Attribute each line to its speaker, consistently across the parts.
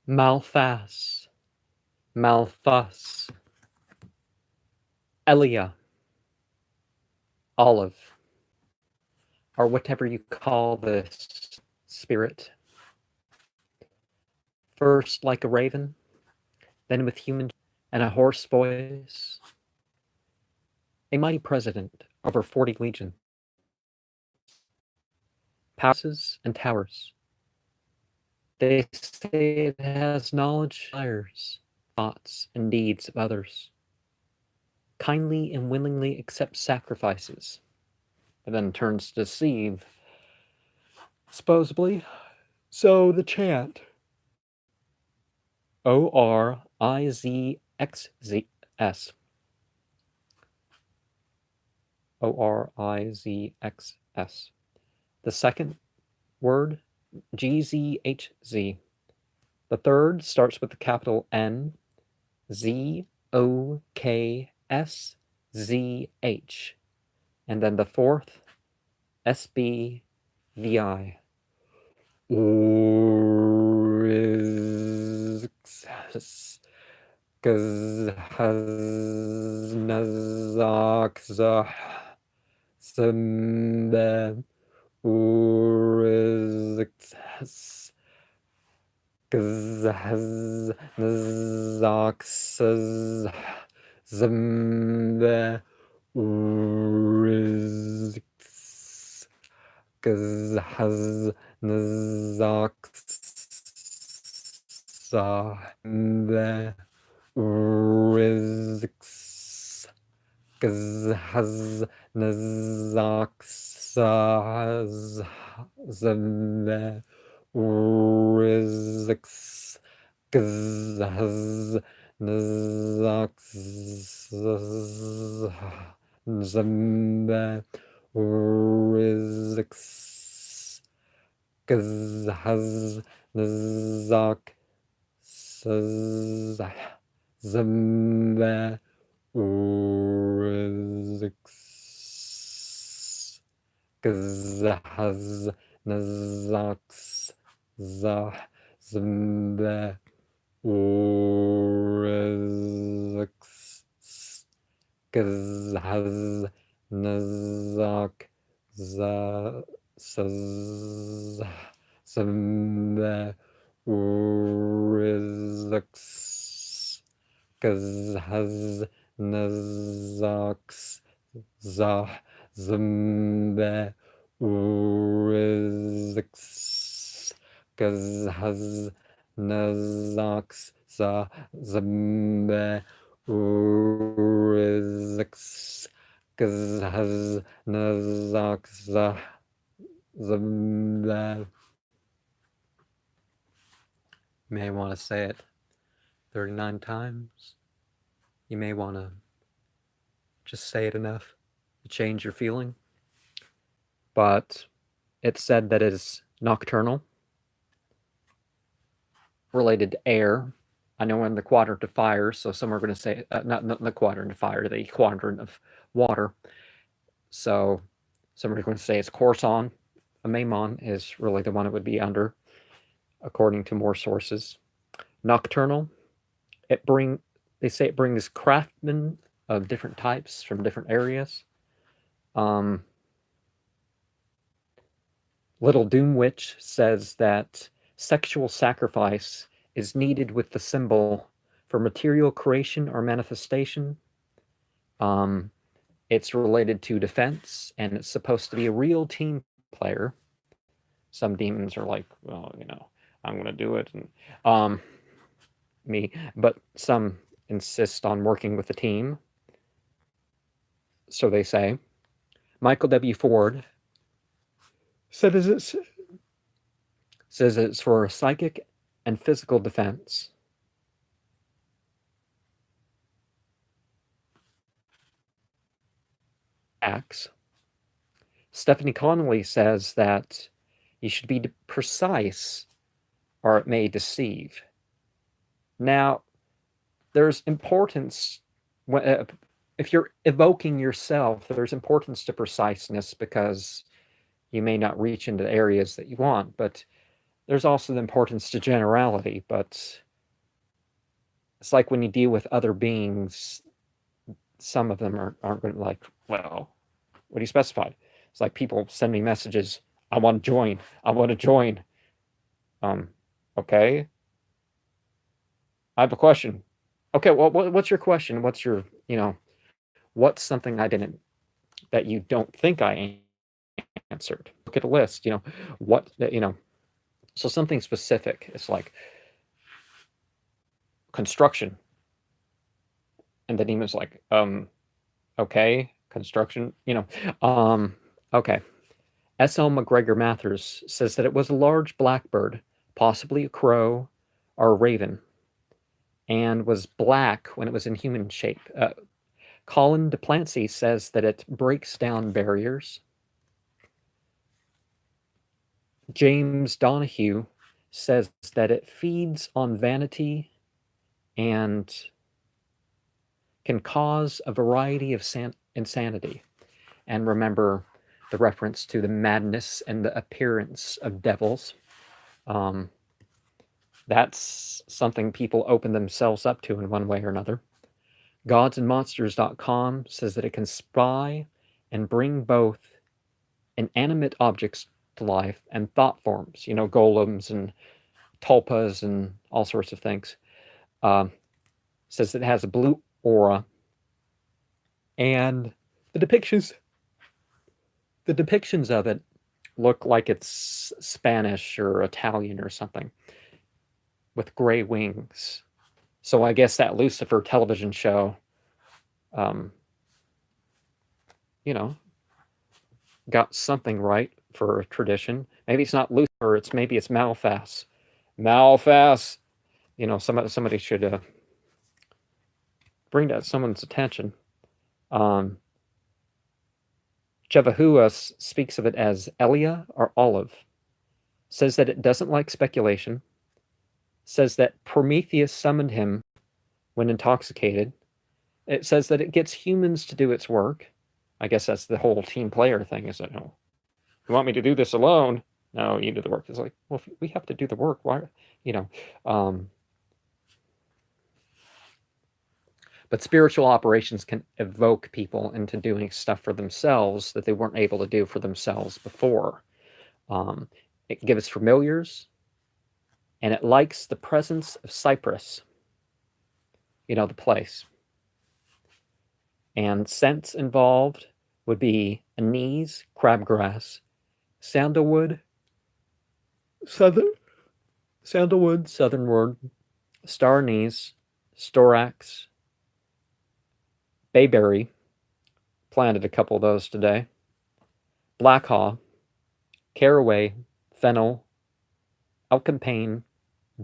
Speaker 1: Malphas, Malphus, Elia, Olive, or whatever you call this spirit. First like a raven, then with human and a hoarse voice, a mighty president over 40 legions, palaces and towers. They say it has knowledge, desires, thoughts, and deeds of others. Kindly and willingly accepts sacrifices, and then turns to deceive, supposedly. So the chant ORIZXS. ORIZXS. The second word, GZHZ. The third starts with the capital N, ZOKSZH. And then the fourth, SBVI. You may want to say it 39 times. You may want to just say it enough to change your feeling. But it's said that it is nocturnal, related to air. I know in the quadrant of fire, so some are going to say, not the quadrant of fire, the quadrant of water. So some are going to say it's Corson. A Maimon is really the one it would be under, according to more sources. Nocturnal, they say it brings craftsmen of different types from different areas. Little Doom Witch says that sexual sacrifice is needed with the symbol for material creation or manifestation. It's related to defense, and it's supposed to be a real team player. Some demons are like, well, I'm going to do it. And but some insist on working with the team. So they say. Michael W. Ford says it's for psychic and physical defense. Acts. Stephanie Connolly says that you should be precise or it may deceive. Now, there's importance, if you're evoking yourself, there's importance to preciseness because you may not reach into the areas that you want, but there's also the importance to generality, but it's like when you deal with other beings, some of them aren't going to like, well, what do you specify? It's like people send me messages, I want to join, I want to join. Um, okay, I have a question. Okay, well, what's your question? What's your, what's something I didn't, that you don't think I answered? Look at a list, what, so something specific. It's like construction. And then he was like, okay, construction, okay. S.L. McGregor Mathers says that it was a large blackbird, possibly a crow or a raven, and was black when it was in human shape. Colin Duplancy says that it breaks down barriers. James Donahue says that it feeds on vanity and can cause a variety of insanity. And remember the reference to the madness and the appearance of devils. That's something people open themselves up to in one way or another. Godsandmonsters.com says that it can spy and bring both inanimate objects to life and thought forms, golems and tulpas and all sorts of things. Says it has a blue aura, and the depictions of it look like it's Spanish or Italian or something, with gray wings. So I guess that Lucifer television show, got something right for a tradition. Maybe it's not Lucifer, maybe it's Malphas. Malphas. Somebody should bring that someone's attention. Jevahuah speaks of it as Elia or olive. Says that it doesn't like speculation. Says that Prometheus summoned him when intoxicated. It says that it gets humans to do its work. I guess that's the whole team player thing, is it? No, you want me to do this alone? No, you do the work. It's like, well, if we have to do the work, why, but spiritual operations can evoke people into doing stuff for themselves that they weren't able to do for themselves before. It gives familiars, and it likes the presence of cypress, the place. And scents involved would be anise, crabgrass, sandalwood, southernwood, star anise, storax, bayberry, planted a couple of those today, black haw, caraway, fennel, alcampane,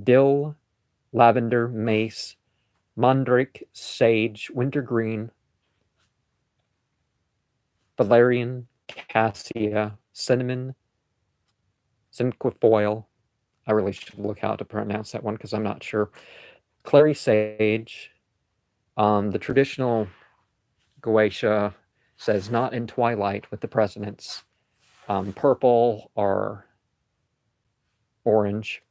Speaker 1: dill, lavender, mace, mandrake, sage, wintergreen, valerian, cassia, cinnamon, cinquefoil. I really should look how to pronounce that one because I'm not sure. Clary sage. The traditional Goetia says not in twilight with the presidents. Purple or orange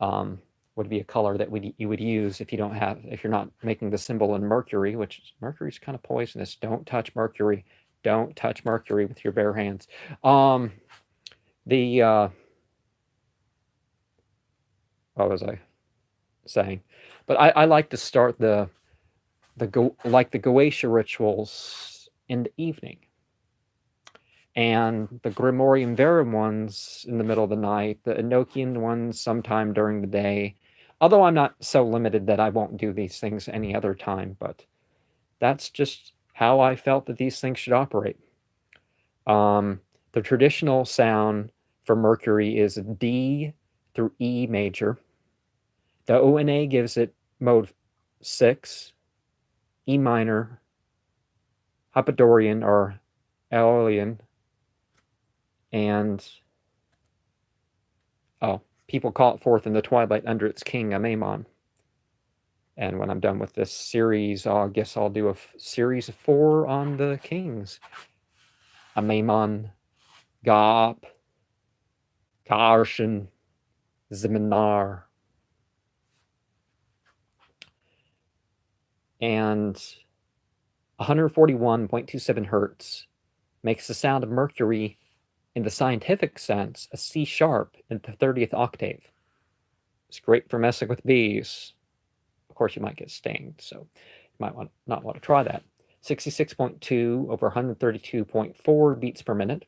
Speaker 1: would be a color that you would use if you're not making the symbol in Mercury, which Mercury's kind of poisonous. Don't touch Mercury. Don't touch Mercury with your bare hands. What was I saying? But I like to start the Goetia rituals in the evening, and the Grimorium Verum ones in the middle of the night, the Enochian ones sometime during the day. Although I'm not so limited that I won't do these things any other time, but that's just how I felt that these things should operate. The traditional sound for Mercury is D through E major. The ONA gives it mode 6, E minor, Hypodorian or Aeolian, and people call it forth in the twilight under its king, Amamon. And when I'm done with this series, I guess I'll do a series of 4 on the kings. Amamon, Gop, Karshan, Zeminar. And 141.27 hertz makes the sound of Mercury, in the scientific sense, a C sharp in the 30th octave. It's great for messing with bees. Of course, you might get stinged, so you might not want to try that. 66.2 over 132.4 beats per minute.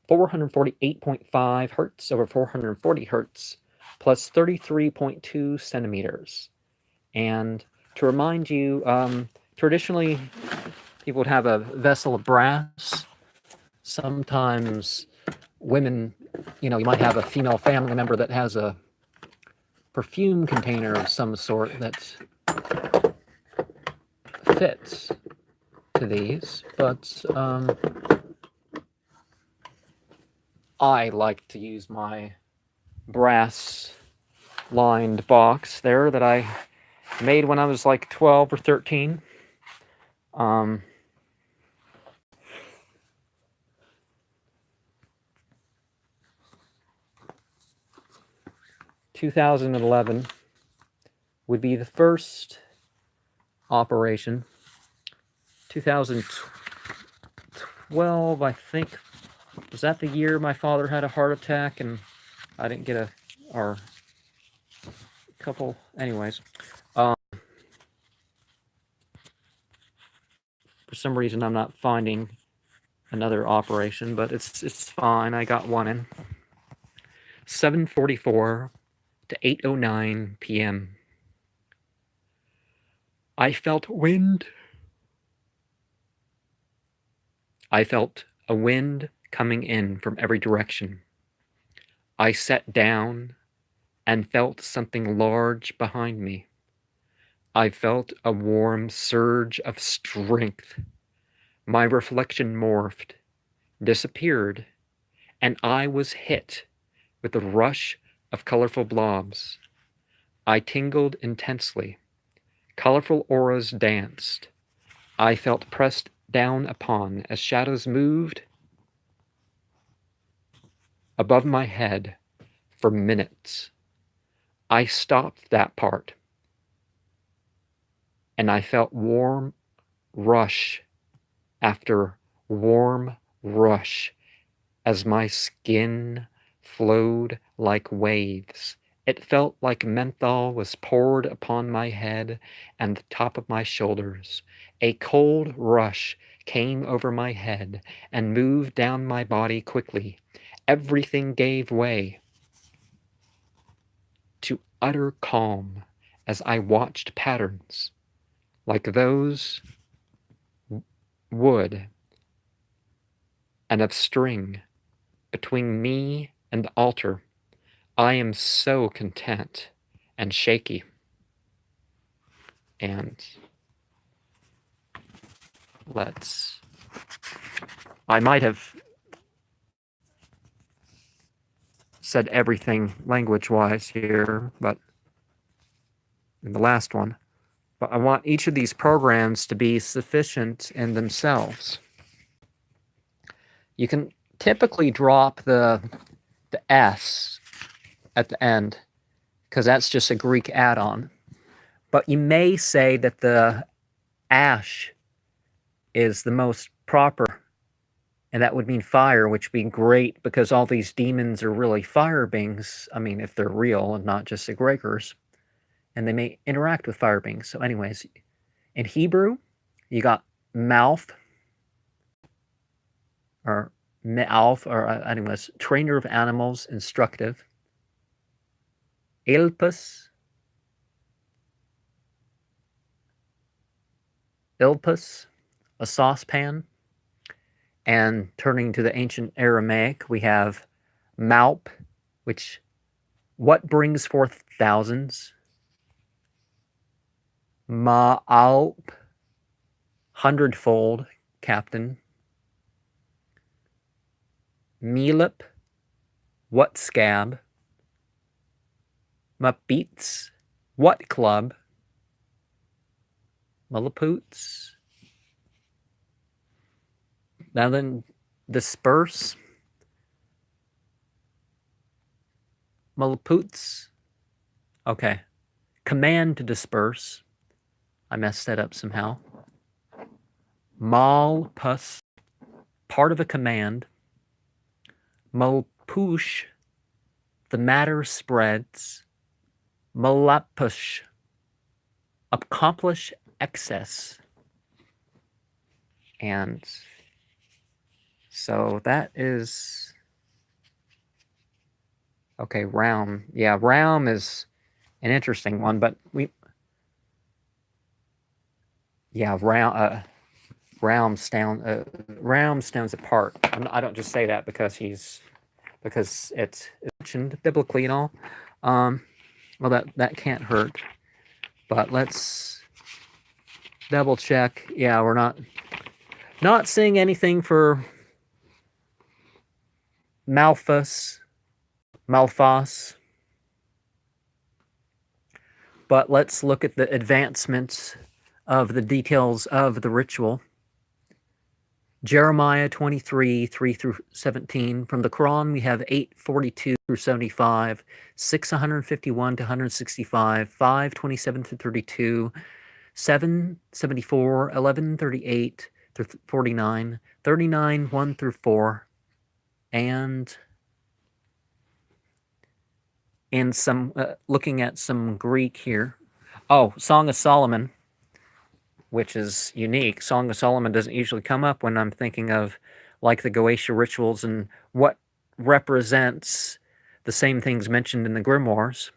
Speaker 1: 448.5 hertz over 440 hertz, plus 33.2 centimeters. And to remind you, traditionally, people would have a vessel of brass. Sometimes women, you might have a female family member that has a perfume container of some sort that fits to these, but I like to use my brass lined box there that I made when I was like 12 or 13. 2011 would be the first operation. 2012, I think, was that the year my father had a heart attack and I didn't get or a couple, anyways. For some reason, I'm not finding another operation, but it's fine. I got one in. 7:44 to 8:09 p.m. I felt wind. I felt a wind coming in from every direction. I sat down and felt something large behind me. I felt a warm surge of strength. My reflection morphed, disappeared, and I was hit with a rush of colorful blobs. I tingled intensely. Colorful auras danced. I felt pressed down upon as shadows moved above my head for minutes. I stopped that part, and I felt warm rush after warm rush as my skin flowed like waves. It felt like menthol was poured upon my head and the top of my shoulders. A cold rush came over my head and moved down my body quickly. Everything gave way to utter calm as I watched patterns like those wood and of string between me and the altar. I am so content and shaky. And I might have said everything language-wise here, but in the last one. But I want each of these programs to be sufficient in themselves. You can typically drop the S at the end, because that's just a Greek add-on. But you may say that the ash is the most proper, and that would mean fire, which would be great because all these demons are really fire beings. I mean, if they're real and not just egregors, and they may interact with fire beings. So anyways, in Hebrew, you got mouth, or me'alf, or anyways, trainer of animals, instructive. Ilpus, a saucepan. And turning to the ancient Aramaic, we have Malp, which, what brings forth thousands? Ma'alp, hundredfold, captain. Melip, what scab? Mapits, what club? Mullapoots. Now then, disperse. Malphus. Okay. Command to disperse. I messed that up somehow. Malphus, part of a command. Malpush, the matter spreads. Malapush, accomplish excess. And so that is... Okay, realm. Yeah, realm is an interesting one, but we... Yeah, realm stands apart. I don't just say that because it's mentioned biblically and all. Well, that can't hurt. But let's double check. Yeah, we're not seeing anything for Malphus, Malphas. But let's look at the advancements of the details of the ritual. Jeremiah 23, 3 through 17. From the Quran, we have 842 through 75, 651 to 165, 527 through 32, 774, 1138 through 49, 39, 1 through 4, and in some, looking at some Greek here. Oh, Song of Solomon, which is unique. Song of Solomon doesn't usually come up when I'm thinking of like the Goetia rituals and what represents the same things mentioned in the grimoires.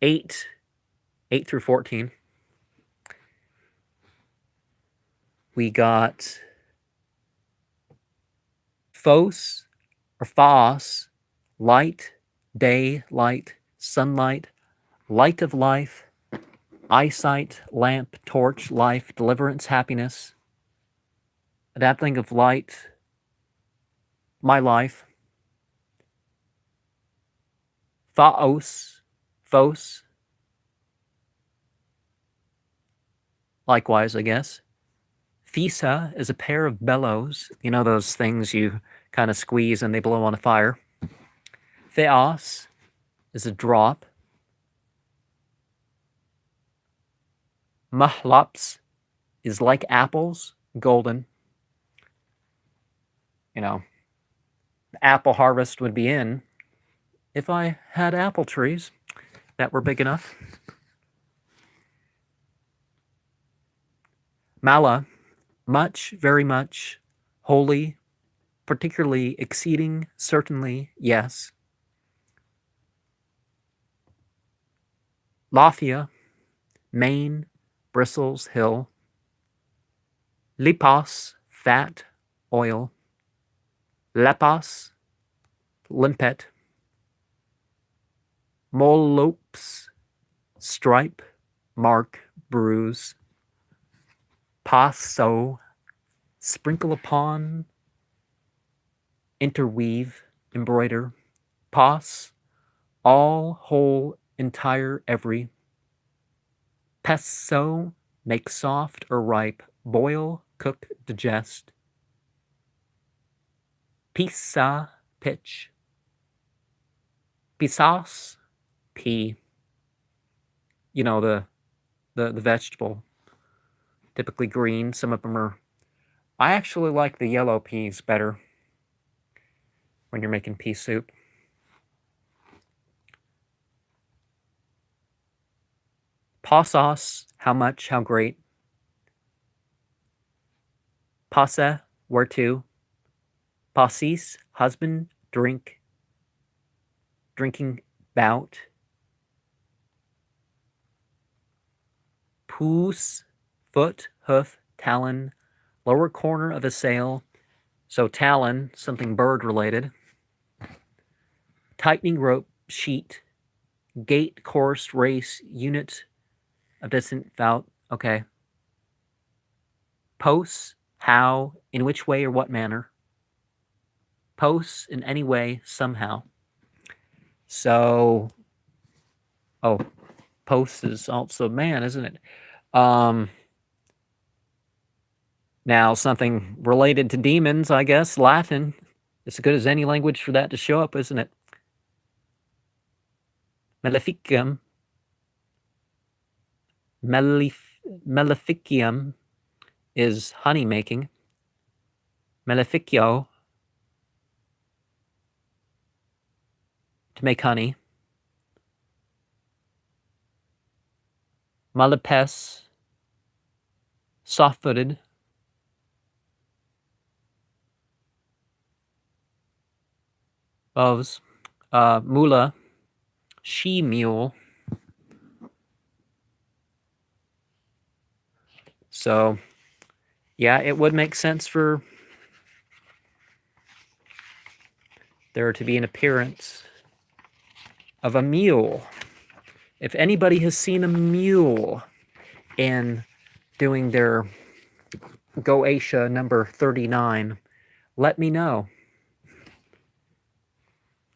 Speaker 1: 8 through 14. We got Phos or Phos, light, day, light, sunlight, light of life, eyesight, lamp, torch, life, deliverance, happiness, adapting of light, my life, Phos, likewise, I guess. Phisa is a pair of bellows. You know those things you kind of squeeze and they blow on a fire. Theos is a drop. Malphus is like apples, golden. You know, the apple harvest would be in if I had apple trees that were big enough. Mala, much, very much, wholly, particularly, exceeding, certainly, yes. Laphia, mane, bristles, hill. Lipos, fat, oil. Lepos, limpet. Molopes, stripe, mark, bruise. Passo, sprinkle upon, interweave, embroider. Pos, all, whole, entire, every. Pesso, make soft or ripe, boil, cook, digest. Pisa, pitch. Pisas, pea. You know, the vegetable. Typically green. Some of them are... I actually like the yellow peas better when you're making pea soup. Passos, how much, how great. Passa, where to. Passis, husband, drink. Drinking bout. Pus, foot, hoof, talon, lower corner of a sail. So talon, something bird related. Tightening rope, sheet. Gate, course, race, unit of distant bout. Okay. Pos, how, in which way or what manner. Pos, in any way, somehow. So, oh, pos is also man, isn't it? Now, something related to demons, I guess. Latin. As good as any language for that to show up, isn't it? Maleficium. Maleficium is honey making. Maleficio, to make honey. Malphas, soft-footed. Boves. Mula, she-mule. So, yeah, it would make sense for there to be an appearance of a mule. If anybody has seen a mule in doing their Goetia number 39, let me know.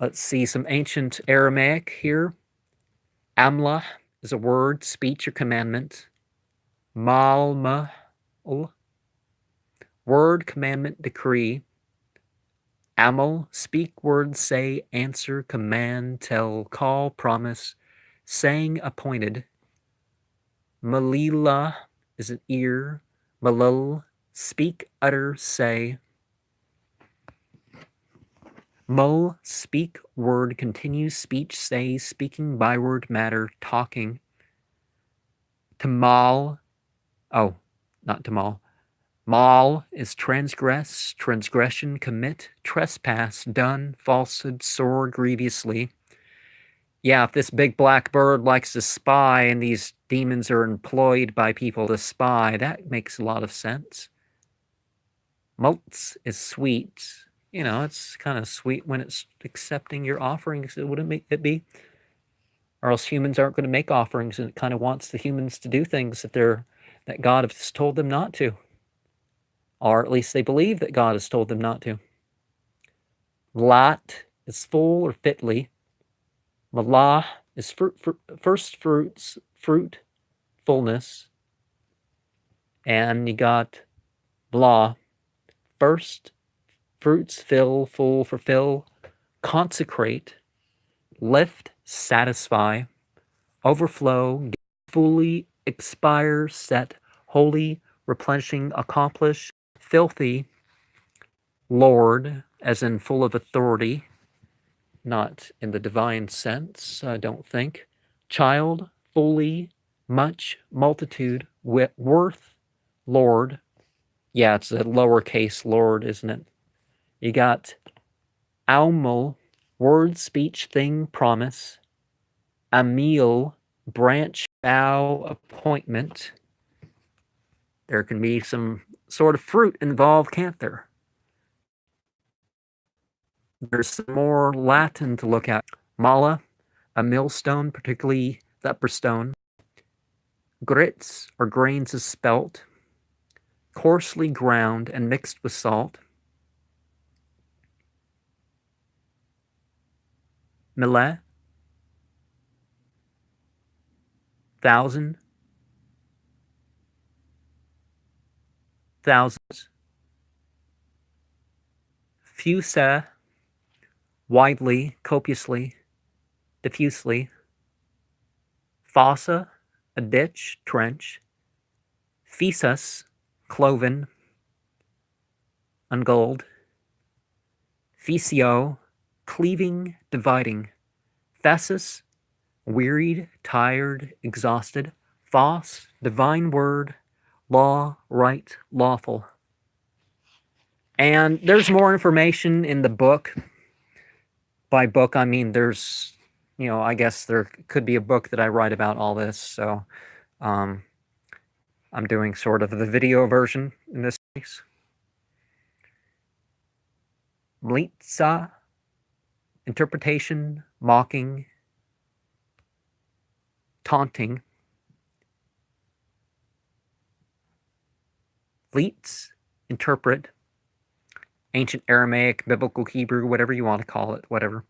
Speaker 1: Let's see some ancient Aramaic here. Amla is a word, speech, or commandment. Malma, word, commandment, decree. Amal, speak, word, say, answer, command, tell, call, promise, saying, appointed. Malila is an ear. Malul, speak, utter, say. Mul, speak, word, continue, speech, say, speaking, byword, matter, talking. Tamal, oh, not tamal. Mal is transgress, transgression, commit, trespass, done, falsehood, sore, grievously. Yeah, if this big black bird likes to spy and these demons are employed by people to spy, that makes a lot of sense. Maltz is sweet. You know, it's kind of sweet when it's accepting your offerings. It wouldn't make it be. Or else humans aren't going to make offerings, and it kind of wants the humans to do things that God has told them not to. Or at least they believe that God has told them not to. Lat is full or fitly. Malah is first fruits, fruit, fullness. And you got blah, first fruits, fill, full, fulfill, consecrate, lift, satisfy, overflow, fully, expire, set, holy, replenishing, accomplish, filthy, Lord, as in full of authority, not in the divine sense, I don't think. Child, fully, much, multitude, worth, Lord. Yeah, it's a lowercase Lord, isn't it? You got Aumel, word, speech, thing, promise. Amil, branch, bough, appointment. There can be some sort of fruit involved, can't there? There's some more Latin to look at. Mala, a millstone, particularly the upper stone. Grits, or grains, is spelt. Coarsely ground and mixed with salt. Millet, thousand, thousands. Fusa, widely, copiously, diffusely. Fossa, a ditch, trench. Phesus, cloven, ungold. Physio, cleaving, dividing. Thesis, wearied, tired, exhausted. Phos, divine word, law, right, lawful. And there's more information in the book. By book, I mean there's, I guess there could be a book that I write about all this. So I'm doing sort of the video version in this case. Mlitsa, interpretation, mocking, taunting. Leets, interpret, ancient Aramaic, biblical Hebrew, whatever you want to call it, whatever.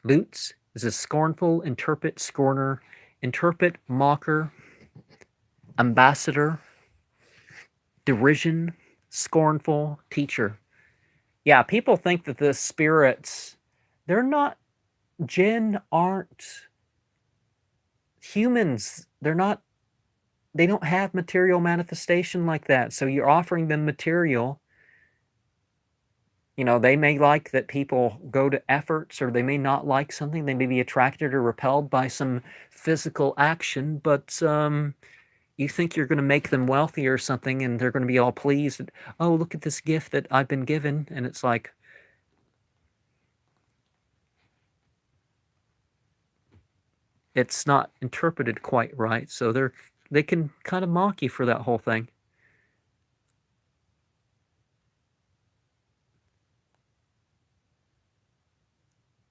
Speaker 1: Lutz is a scornful, interpret, scorner, interpret, mocker, ambassador, derision, scornful, teacher. Yeah, people think that the spirits, they're not, jinn aren't humans, they don't have material manifestation like that. So you're offering them material. They may like that people go to efforts, or they may not like something. They may be attracted or repelled by some physical action, but you think you're going to make them wealthy or something, and they're going to be all pleased. Oh, look at this gift that I've been given. And it's like, it's not interpreted quite right. So they can kind of mock you for that whole thing.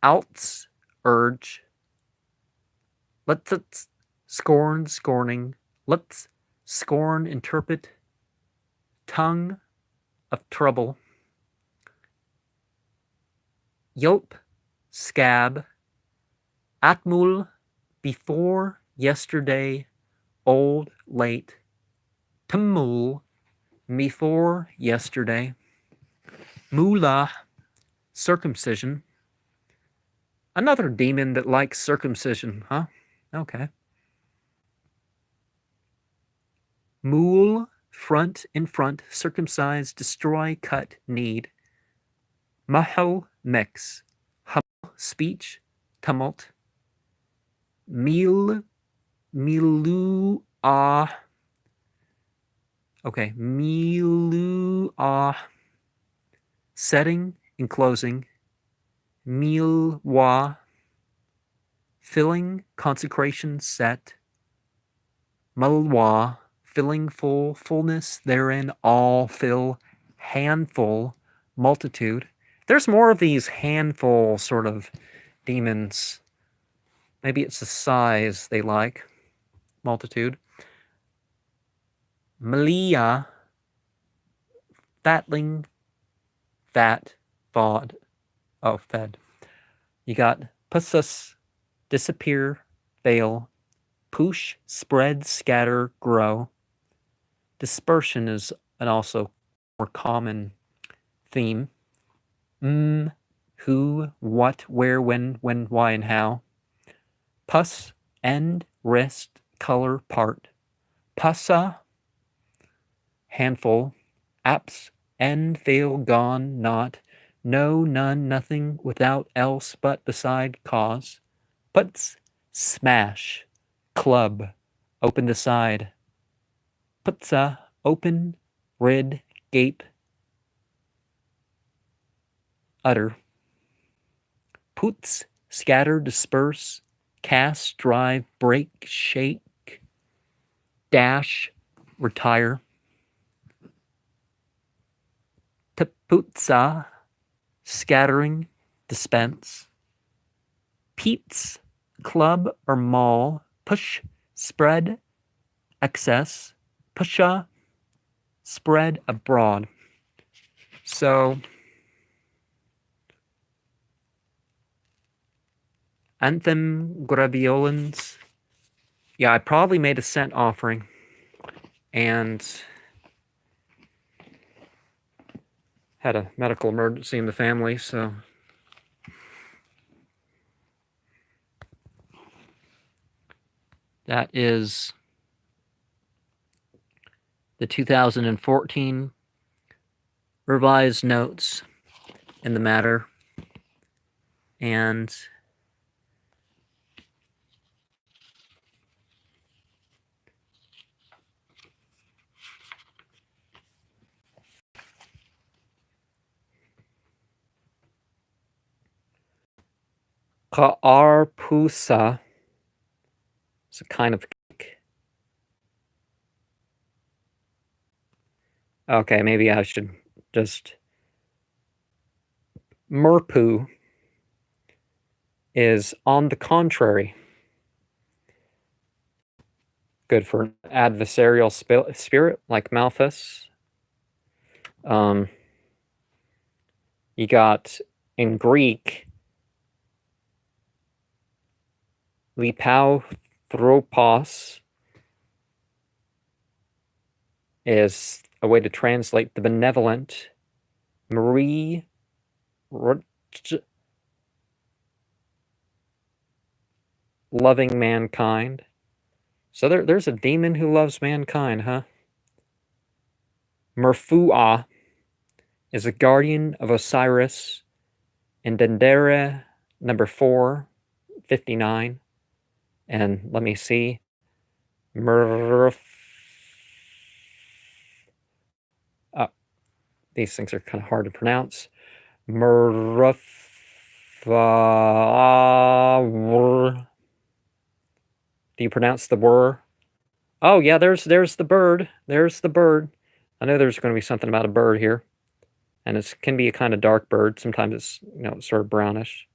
Speaker 1: Outs, urge. Let's scorn, scorning. Let's scorn, interpret. Tongue of trouble. Yelp, scab. Atmul, before, yesterday, old, late. Tumul, before, yesterday. Mula, circumcision. Another demon that likes circumcision, huh? Okay. Mul, front, in front, circumcise, destroy, cut, need. Mahal, mix. Hum, speech, tumult. Mil, milu, ah. Okay, milu, ah. Setting, enclosing. Milwa, filling, consecration, set. Malwa, filling, full, fullness, therein, all, fill. Handful, multitude. There's more of these handful sort of demons. Maybe it's the size they like. Multitude. Malia, fatling, fat, fod. Oh, fed. You got pussus, disappear, fail. Poosh, spread, scatter, grow. Dispersion is an also more common theme. Who, what, where, when, why, and how. Pus, end, wrist, color, part. Pussa, handful. Apps, end, fail, gone, not. No, none, nothing, without, else, but, beside, cause. Puts, smash. Club, open the side. Putza, open, rid, gape. Utter. Puts, scatter, disperse. Cast, drive, break, shake. Dash, retire. Taputza, scattering, dispense. Peats, club or maul. Push, spread, excess. Pusha, spread abroad. So, anthem graviolens. Yeah, I probably made a scent offering. And had a medical emergency in the family, so that is the 2014 revised notes in the matter. And Ka'arpusa is a kind of cake. Okay, maybe I should just... Murpu is on the contrary. Good for an adversarial spirit like Malphus. You got, in Greek, Lipauthropos is a way to translate the benevolent. Marie, loving mankind. So there's a demon who loves mankind, huh? Merfu'a is a guardian of Osiris in Dendera number 459. And let me see. These things are kind of hard to pronounce. Murf. Do you pronounce the word? Oh yeah, there's the bird. There's the bird. I know there's going to be something about a bird here, and it can be a kind of dark bird. Sometimes it's sort of brownish.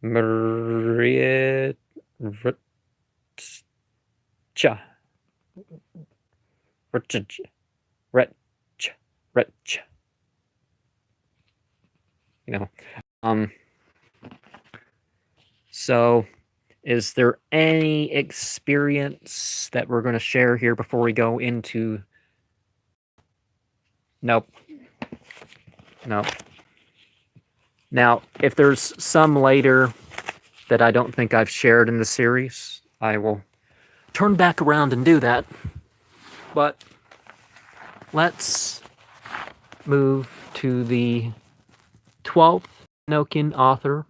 Speaker 1: Maria Rutcha. Retch. So is there any experience that we're going to share here before we go into... Nope. Now, if there's some later that I don't think I've shared in the series, I will turn back around and do that. But let's move to the 12th Enochian author.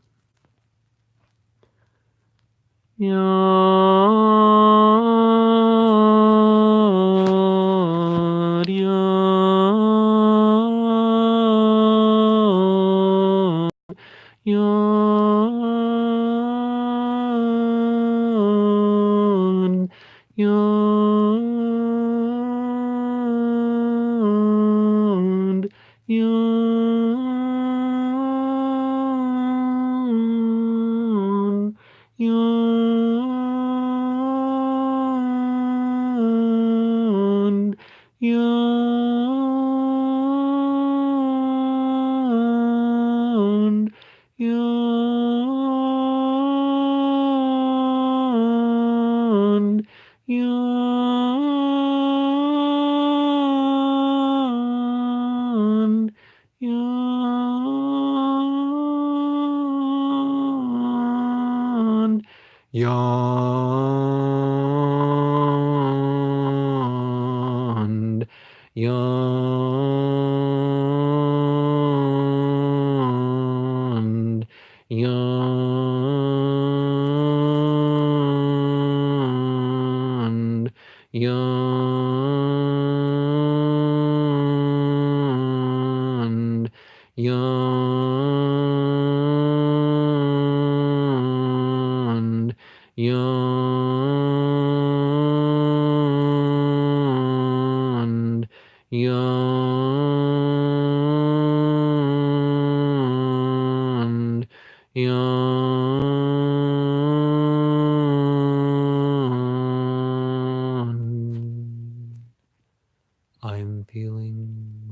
Speaker 1: I'm feeling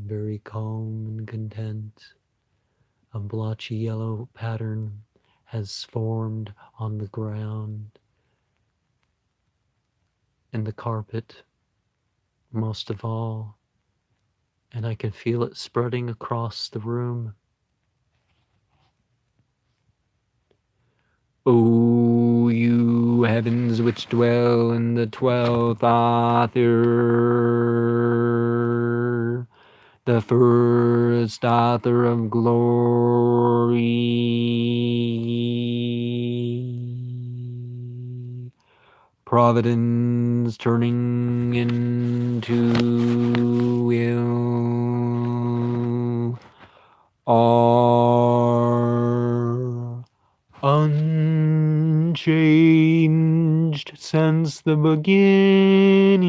Speaker 1: very calm and content. A blotchy yellow pattern has formed on the ground and the carpet, most of all, and I can feel it spreading across the room. O you heavens which dwell in the 12th author, the first author of glory, providence turning into will, are unchanged since the beginning,